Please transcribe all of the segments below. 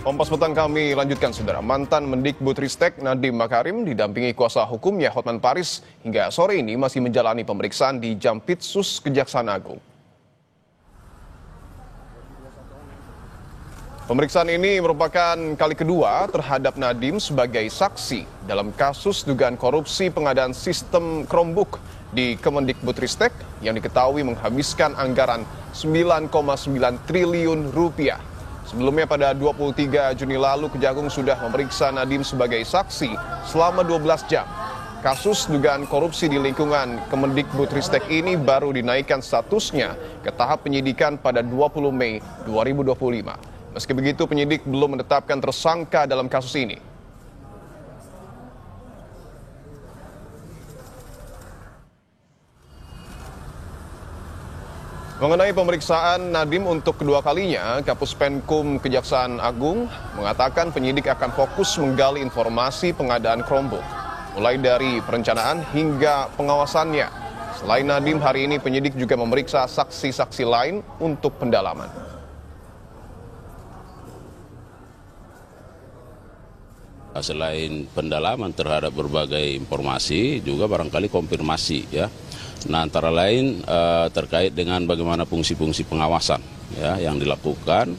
Kompas Petang kami lanjutkan, saudara. Mantan Mendikbudristek Nadiem Makarim didampingi kuasa hukumnya Hotman Paris hingga sore ini masih menjalani pemeriksaan di Jampitsus Kejaksaan Agung. Pemeriksaan ini merupakan kali kedua terhadap Nadiem sebagai saksi dalam kasus dugaan korupsi pengadaan sistem Chromebook di Kemendikbudristek yang diketahui menghabiskan anggaran 9,9 triliun rupiah. Sebelumnya pada 23 Juni lalu Kejagung sudah memeriksa Nadiem sebagai saksi selama 12 jam. Kasus dugaan korupsi di lingkungan Kemendikbudristek ini baru dinaikkan statusnya ke tahap penyidikan pada 20 Mei 2025. Meski begitu, penyidik belum menetapkan tersangka dalam kasus ini. Mengenai pemeriksaan Nadiem untuk kedua kalinya, Kapus Penkum Kejaksaan Agung mengatakan penyidik akan fokus menggali informasi pengadaan Chromebook, mulai dari perencanaan hingga pengawasannya. Selain Nadiem, hari ini penyidik juga memeriksa saksi-saksi lain untuk pendalaman. Selain pendalaman terhadap berbagai informasi, juga barangkali konfirmasi ya. Nah, antara lain terkait dengan bagaimana fungsi-fungsi pengawasan ya yang dilakukan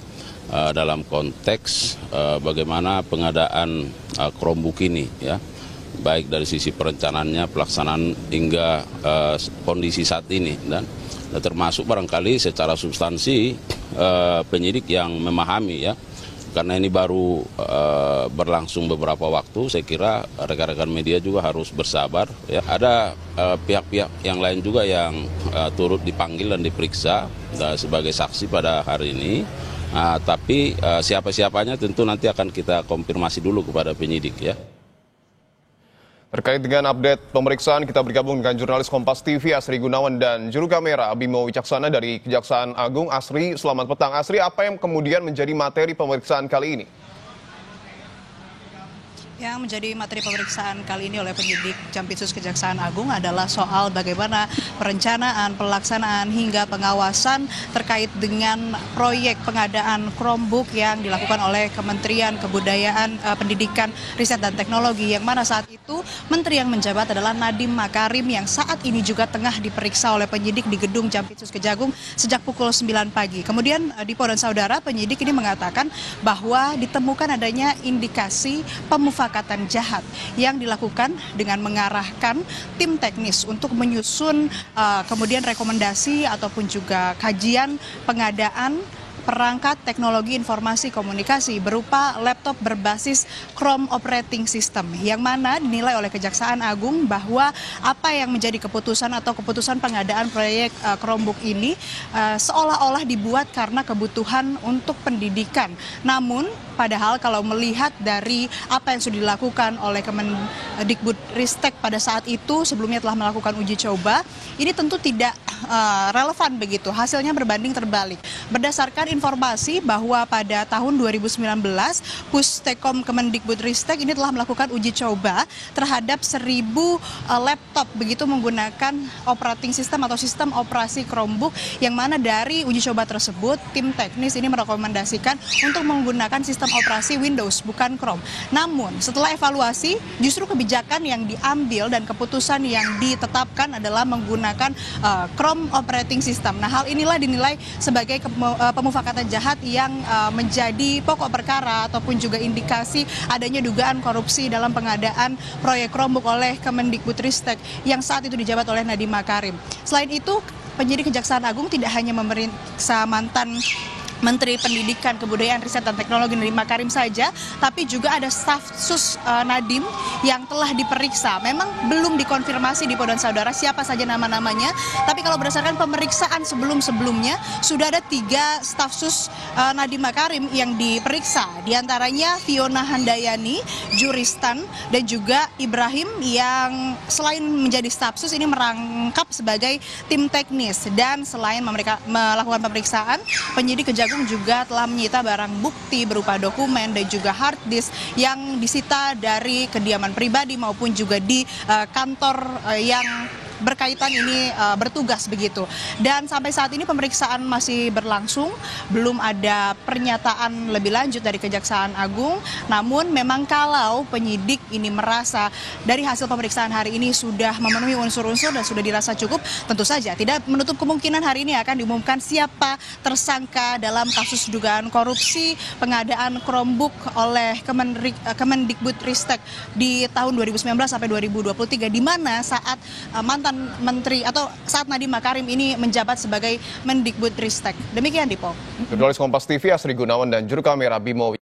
dalam konteks bagaimana pengadaan Chromebook ini ya, baik dari sisi perencanaannya, pelaksanaan hingga kondisi saat ini, dan termasuk barangkali secara substansi penyidik yang memahami ya. Karena ini baru berlangsung beberapa waktu, saya kira rekan-rekan media juga harus bersabar. Ya. Ada pihak-pihak yang lain juga yang turut dipanggil dan diperiksa sebagai saksi pada hari ini. Tapi siapa-siapanya tentu nanti akan kita konfirmasi dulu kepada penyidik ya. Terkait dengan update pemeriksaan, kita bergabung dengan jurnalis Kompas TV Asri Gunawan dan juru kamera Bimo Wicaksana dari Kejaksaan Agung. Asri, selamat petang. Asri, apa yang kemudian menjadi materi pemeriksaan kali ini? Yang menjadi materi pemeriksaan kali ini oleh penyidik Jampitsus Kejaksaan Agung adalah soal bagaimana perencanaan, pelaksanaan hingga pengawasan terkait dengan proyek pengadaan Chromebook yang dilakukan oleh Kementerian Kebudayaan, Pendidikan, Riset dan Teknologi, yang mana saat itu menteri yang menjabat adalah Nadiem Makarim yang saat ini juga tengah diperiksa oleh penyidik di gedung Jampitsus Kejagung sejak pukul 9 pagi. Kemudian di Polda Saudara, penyidik ini mengatakan bahwa ditemukan adanya indikasi pemufakatan jahat yang dilakukan dengan mengarahkan tim teknis untuk menyusun kemudian rekomendasi ataupun juga kajian pengadaan perangkat teknologi informasi komunikasi berupa laptop berbasis Chrome Operating System, yang mana dinilai oleh Kejaksaan Agung bahwa apa yang menjadi keputusan atau keputusan pengadaan proyek Chromebook ini seolah-olah dibuat karena kebutuhan untuk pendidikan. Namun padahal kalau melihat dari apa yang sudah dilakukan oleh Kemendikbudristek pada saat itu, sebelumnya telah melakukan uji coba, ini tentu tidak relevan begitu. Hasilnya berbanding terbalik. Berdasarkan informasi bahwa pada tahun 2019, Pustekom Kemendikbudristek ini telah melakukan uji coba terhadap 1.000 laptop begitu menggunakan operating system atau sistem operasi Chromebook, yang mana dari uji coba tersebut tim teknis ini merekomendasikan untuk menggunakan sistem operasi Windows bukan Chrome. Namun setelah evaluasi, justru kebijakan yang diambil dan keputusan yang ditetapkan adalah menggunakan Chrome Operating System. Nah, hal inilah dinilai sebagai pemufakatan jahat yang menjadi pokok perkara ataupun juga indikasi adanya dugaan korupsi dalam pengadaan proyek Chromebook oleh Kemendikbudristek yang saat itu dijabat oleh Nadiem Makarim. Selain itu, penyidik Kejaksaan Agung tidak hanya memeriksa mantan Menteri Pendidikan, Kebudayaan, Riset dan Teknologi Nadiem Makarim saja, tapi juga ada staf sus Nadiem yang telah diperiksa. Memang belum dikonfirmasi di Polda Saudara siapa saja nama-namanya, tapi kalau berdasarkan pemeriksaan sebelum-sebelumnya sudah ada 3 staf sus Nadiem Makarim yang diperiksa. Di antaranya Fiona Handayani, Juristan, dan juga Ibrahim yang selain menjadi staf sus ini merangkap sebagai tim teknis. Dan selain melakukan pemeriksaan, penyidik Kejaksaan Agung juga telah menyita barang bukti berupa dokumen dan juga hard disk yang disita dari kediaman pribadi maupun juga di kantor yang berkaitan ini bertugas begitu. Dan sampai saat ini pemeriksaan masih berlangsung, belum ada pernyataan lebih lanjut dari Kejaksaan Agung. Namun memang kalau penyidik ini merasa dari hasil pemeriksaan hari ini sudah memenuhi unsur-unsur dan sudah dirasa cukup, tentu saja tidak menutup kemungkinan hari ini akan diumumkan siapa tersangka dalam kasus dugaan korupsi pengadaan Chromebook oleh Kemendikbudristek di tahun 2019 sampai 2023, di mana saat mantan menteri atau saat Nadiem Makarim ini menjabat sebagai Mendikbudristek. Demikian, Dipo. Jurnalis Kompas TV Asri Gunawan dan juru kamera Bimo